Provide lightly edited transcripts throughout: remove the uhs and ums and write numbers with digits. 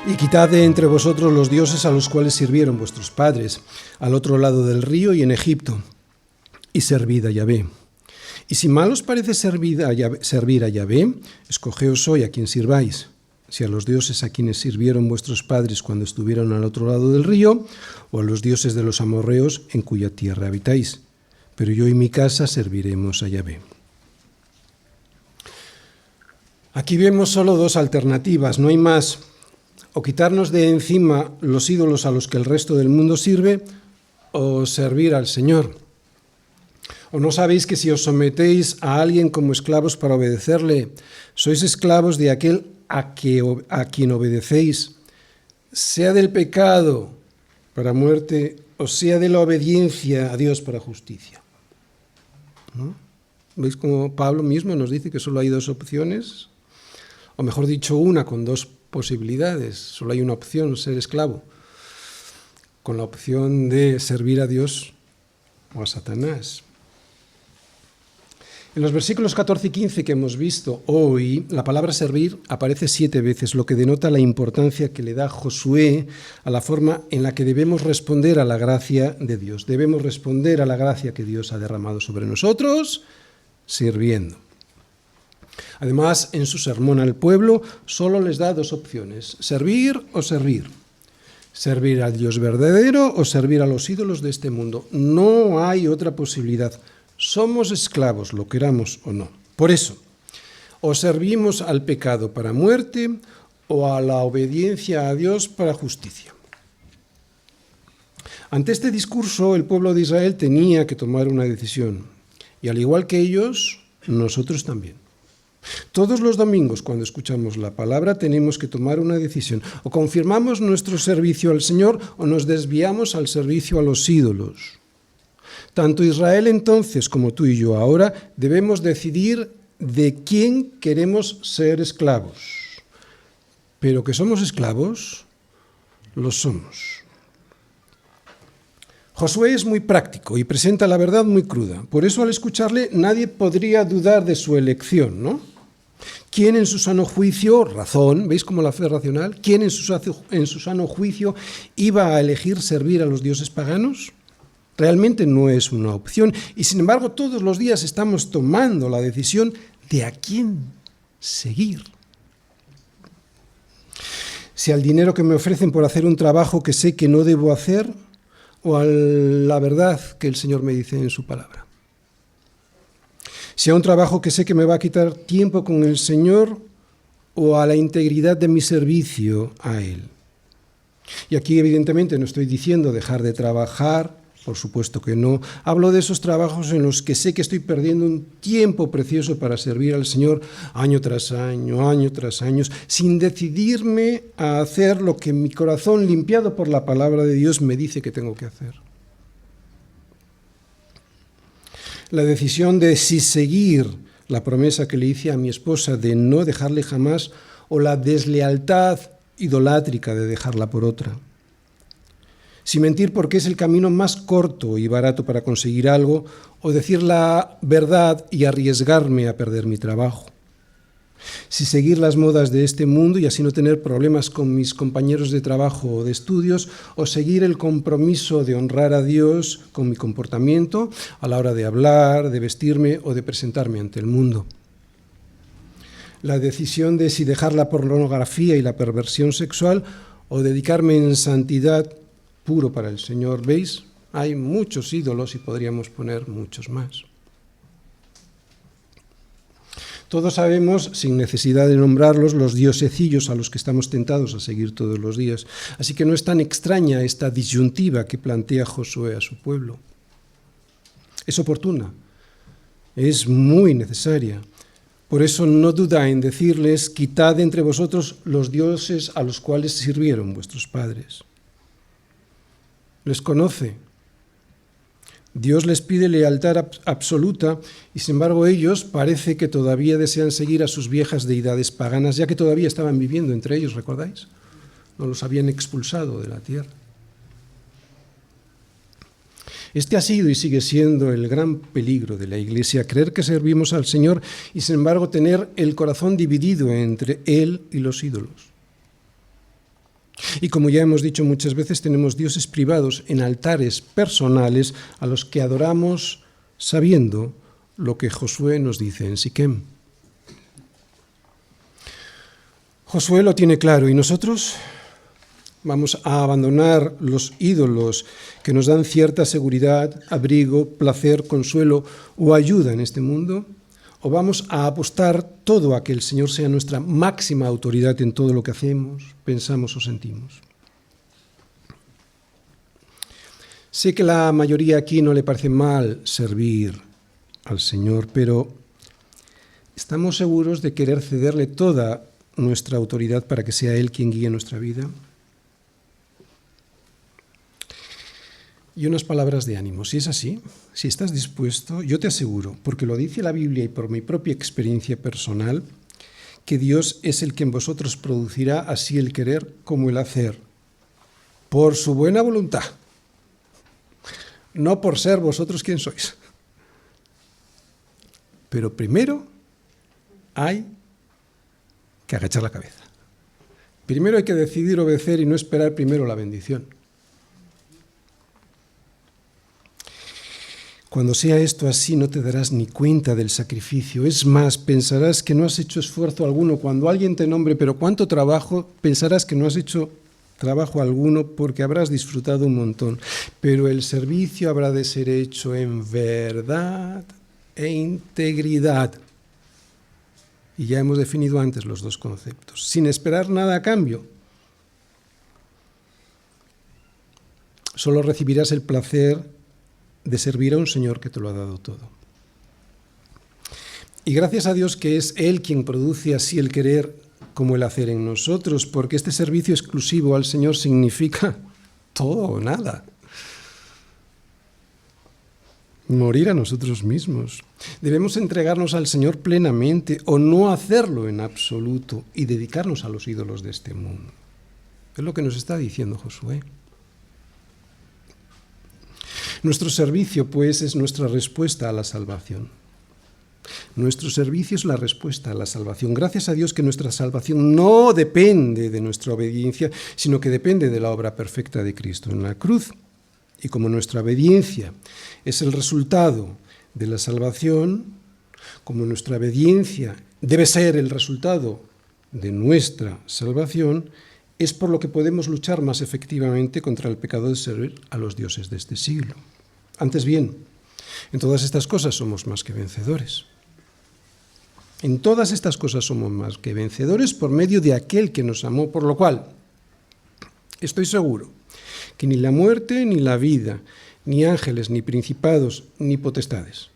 Y quitad de entre vosotros los dioses a los cuales sirvieron vuestros padres, al otro lado del río y en Egipto, y servid a Yahvé. Y si mal os parece servir a Yahvé, escogeos hoy a quien sirváis, si a los dioses a quienes sirvieron vuestros padres cuando estuvieron al otro lado del río, o a los dioses de los amorreos en cuya tierra habitáis. Pero yo y mi casa serviremos a Yahvé. Aquí vemos solo dos alternativas, no hay más. O quitarnos de encima los ídolos a los que el resto del mundo sirve, o servir al Señor. ¿O no sabéis que si os sometéis a alguien como esclavos para obedecerle, sois esclavos de aquel a quien obedecéis, sea del pecado para muerte, o sea de la obediencia a Dios para justicia? ¿No? ¿Veis cómo Pablo mismo nos dice que solo hay dos opciones? O mejor dicho, una con dos posibilidades. Solo hay una opción, ser esclavo, con la opción de servir a Dios o a Satanás. En los versículos 14 y 15 que hemos visto hoy, la palabra servir aparece 7 veces, lo que denota la importancia que le da Josué a la forma en la que debemos responder a la gracia de Dios. Debemos responder a la gracia que Dios ha derramado sobre nosotros, sirviendo. Además, en su sermón al pueblo, solo les da dos opciones, servir o servir. Servir al Dios verdadero o servir a los ídolos de este mundo. No hay otra posibilidad. Somos esclavos, lo queramos o no. Por eso, o servimos al pecado para muerte o a la obediencia a Dios para justicia. Ante este discurso, el pueblo de Israel tenía que tomar una decisión. Y al igual que ellos, nosotros también. Todos los domingos, cuando escuchamos la palabra, tenemos que tomar una decisión. O confirmamos nuestro servicio al Señor o nos desviamos al servicio a los ídolos. Tanto Israel entonces como tú y yo ahora debemos decidir de quién queremos ser esclavos. Pero que somos esclavos, lo somos. Josué es muy práctico y presenta la verdad muy cruda. Por eso al escucharle nadie podría dudar de su elección, ¿no? ¿Quién en su sano juicio, razón, veis como la fe racional, quién en su sano juicio iba a elegir servir a los dioses paganos? Realmente no es una opción y sin embargo todos los días estamos tomando la decisión de a quién seguir. Si al dinero que me ofrecen por hacer un trabajo que sé que no debo hacer o a la verdad que el Señor me dice en su palabra. Si a un trabajo que sé que me va a quitar tiempo con el Señor o a la integridad de mi servicio a Él. Y aquí evidentemente no estoy diciendo dejar de trabajar, por supuesto que no. Hablo de esos trabajos en los que sé que estoy perdiendo un tiempo precioso para servir al Señor año tras año, sin decidirme a hacer lo que mi corazón, limpiado por la palabra de Dios, me dice que tengo que hacer. La decisión de si seguir la promesa que le hice a mi esposa de no dejarle jamás o la deslealtad idolátrica de dejarla por otra. Si mentir porque es el camino más corto y barato para conseguir algo o decir la verdad y arriesgarme a perder mi trabajo. Si seguir las modas de este mundo y así no tener problemas con mis compañeros de trabajo o de estudios, o seguir el compromiso de honrar a Dios con mi comportamiento a la hora de hablar, de vestirme o de presentarme ante el mundo. La decisión de si dejar la pornografía y la perversión sexual o dedicarme en santidad puro para el Señor. ¿Veis? Hay muchos ídolos y podríamos poner muchos más. Todos sabemos, sin necesidad de nombrarlos, los diosecillos a los que estamos tentados a seguir todos los días. Así que no es tan extraña esta disyuntiva que plantea Josué a su pueblo. Es oportuna, es muy necesaria. Por eso no duda en decirles, quitad de entre vosotros los dioses a los cuales sirvieron vuestros padres. Les conoce. Dios les pide lealtad absoluta y sin embargo ellos parece que todavía desean seguir a sus viejas deidades paganas, ya que todavía estaban viviendo entre ellos, ¿recordáis? No los habían expulsado de la tierra. Este ha sido y sigue siendo el gran peligro de la Iglesia, creer que servimos al Señor y sin embargo tener el corazón dividido entre Él y los ídolos. Y como ya hemos dicho muchas veces, tenemos dioses privados en altares personales a los que adoramos sabiendo lo que Josué nos dice en Siquem. Josué lo tiene claro, y nosotros vamos a abandonar los ídolos que nos dan cierta seguridad, abrigo, placer, consuelo o ayuda en este mundo, o vamos a apostar todo a que el Señor sea nuestra máxima autoridad en todo lo que hacemos, pensamos o sentimos. Sé que la mayoría aquí no le parece mal servir al Señor, pero ¿estamos seguros de querer cederle toda nuestra autoridad para que sea Él quien guíe nuestra vida? Y unas palabras de ánimo. Si es así, si estás dispuesto, yo te aseguro, porque lo dice la Biblia y por mi propia experiencia personal, que Dios es el que en vosotros producirá así el querer como el hacer, por su buena voluntad, no por ser vosotros quien sois. Pero primero hay que agachar la cabeza. Primero hay que decidir obedecer y no esperar primero la bendición. Cuando sea esto así, no te darás ni cuenta del sacrificio. Es más, pensarás que no has hecho esfuerzo alguno. Cuando alguien te nombre, pero cuánto trabajo, pensarás que no has hecho trabajo alguno porque habrás disfrutado un montón. Pero el servicio habrá de ser hecho en verdad e integridad. Y ya hemos definido antes los dos conceptos, sin esperar nada a cambio. Solo recibirás el placer de servir a un Señor que te lo ha dado todo. Y gracias a Dios que es Él quien produce así el querer como el hacer en nosotros, porque este servicio exclusivo al Señor significa todo o nada. Morir a nosotros mismos. Debemos entregarnos al Señor plenamente o no hacerlo en absoluto y dedicarnos a los ídolos de este mundo. Es lo que nos está diciendo Josué. Nuestro servicio, pues, es nuestra respuesta a la salvación. Nuestro servicio es la respuesta a la salvación. Gracias a Dios que nuestra salvación no depende de nuestra obediencia, sino que depende de la obra perfecta de Cristo en la cruz. Y como nuestra obediencia es el resultado de la salvación, como nuestra obediencia debe ser el resultado de nuestra salvación, es por lo que podemos luchar más efectivamente contra el pecado de servir a los dioses de este siglo. Antes bien, en todas estas cosas somos más que vencedores. En todas estas cosas somos más que vencedores por medio de aquel que nos amó, por lo cual estoy seguro que ni la muerte, ni la vida, ni ángeles, ni principados, ni potestades,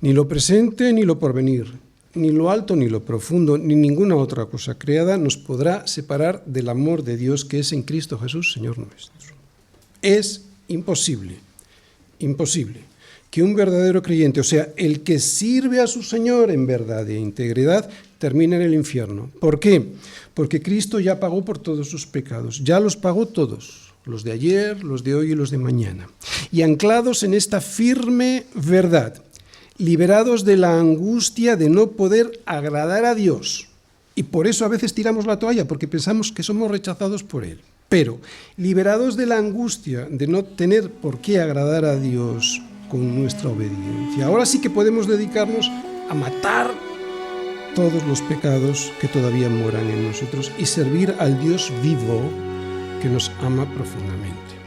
ni lo presente, ni lo porvenir, ni lo alto, ni lo profundo, ni ninguna otra cosa creada nos podrá separar del amor de Dios que es en Cristo Jesús, Señor nuestro. Es imposible que un verdadero creyente, o sea, el que sirve a su Señor en verdad e integridad, termine en el infierno. ¿Por qué? Porque Cristo ya pagó por todos sus pecados, ya los pagó todos, los de ayer, los de hoy y los de mañana. Y anclados en esta firme verdad, liberados de la angustia de no poder agradar a Dios. Y por eso a veces tiramos la toalla, porque pensamos que somos rechazados por Él. Pero liberados de la angustia de no tener por qué agradar a Dios con nuestra obediencia, ahora sí que podemos dedicarnos a matar todos los pecados que todavía moran en nosotros y servir al Dios vivo que nos ama profundamente.